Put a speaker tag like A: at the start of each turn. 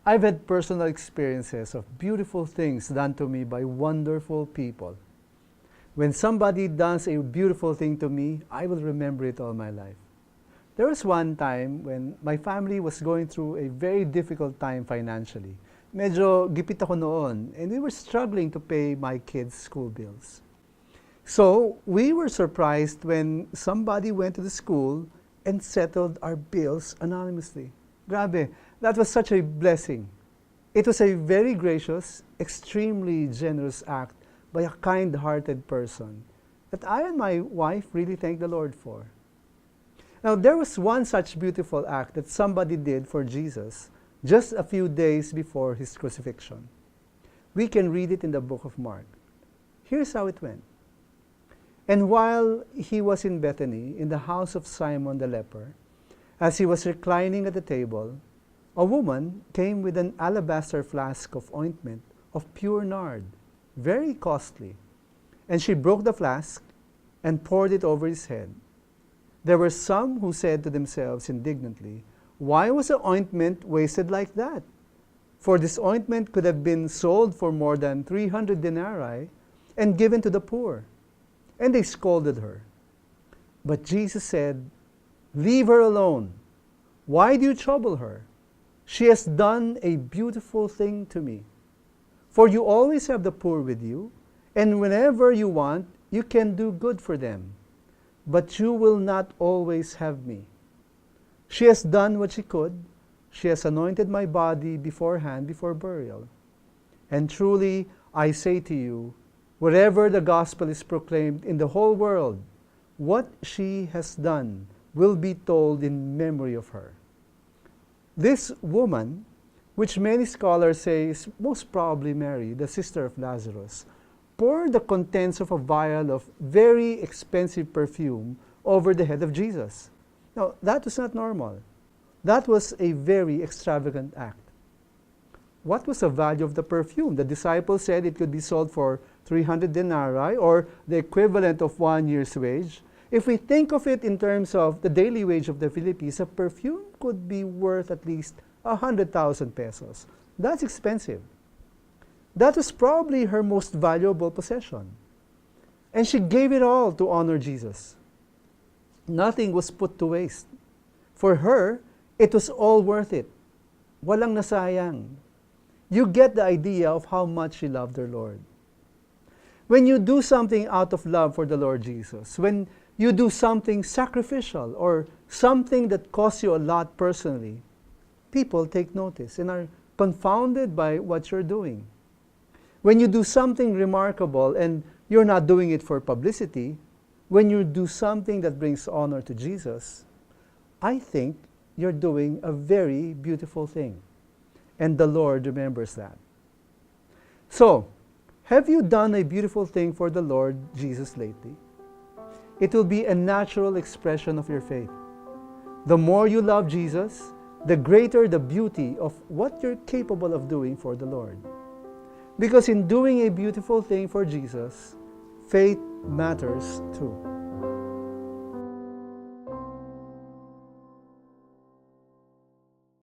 A: I've had personal experiences of beautiful things done to me by wonderful people. When somebody does a beautiful thing to me, I will remember it all my life. There was one time when my family was going through a very difficult time financially. Medyo gipit ako noon, and we were struggling to pay my kids' school bills. So we were surprised when somebody went to the school and settled our bills anonymously. Grabe, that was such a blessing. It was a very gracious, extremely generous act by a kind-hearted person that I and my wife really thank the Lord for. Now, there was one such beautiful act that somebody did for Jesus just a few days before his crucifixion. We can read it in the book of Mark. Here's how it went. And while he was in Bethany, in the house of Simon the leper, as he was reclining at the table, a woman came with an alabaster flask of ointment of pure nard, very costly, and she broke the flask and poured it over his head. There were some who said to themselves indignantly, "Why was the ointment wasted like that? For this ointment could have been sold for more than 300 denarii and given to the poor." And they scolded her. But Jesus said, "Leave her alone. Why do you trouble her? She has done a beautiful thing to me. For you always have the poor with you, and whenever you want, you can do good for them. But you will not always have me. She has done what she could. She has anointed my body beforehand before burial. And truly, I say to you, wherever the gospel is proclaimed in the whole world, what she has done will be told in memory of her." This woman, which many scholars say is most probably Mary, the sister of Lazarus, poured the contents of a vial of very expensive perfume over the head of Jesus. Now, that was not normal. That was a very extravagant act. What was the value of the perfume? The disciples said it could be sold for 300 denarii, or the equivalent of 1 year's wage. If we think of it in terms of the daily wage of the Philippines, a perfume could be worth at least 100,000 pesos. That's expensive. That was probably her most valuable possession. And she gave it all to honor Jesus. Nothing was put to waste. For her, it was all worth it. Walang nasayang. You get the idea of how much she loved her Lord. When you do something out of love for the Lord Jesus, when you do something sacrificial or something that costs you a lot personally, people take notice and are confounded by what you're doing. When you do something remarkable and you're not doing it for publicity, when you do something that brings honor to Jesus, I think you're doing a very beautiful thing. And the Lord remembers that. So, have you done a beautiful thing for the Lord Jesus lately? It will be a natural expression of your faith. The more you love Jesus, the greater the beauty of what you're capable of doing for the Lord. Because in doing a beautiful thing for Jesus, faith matters too.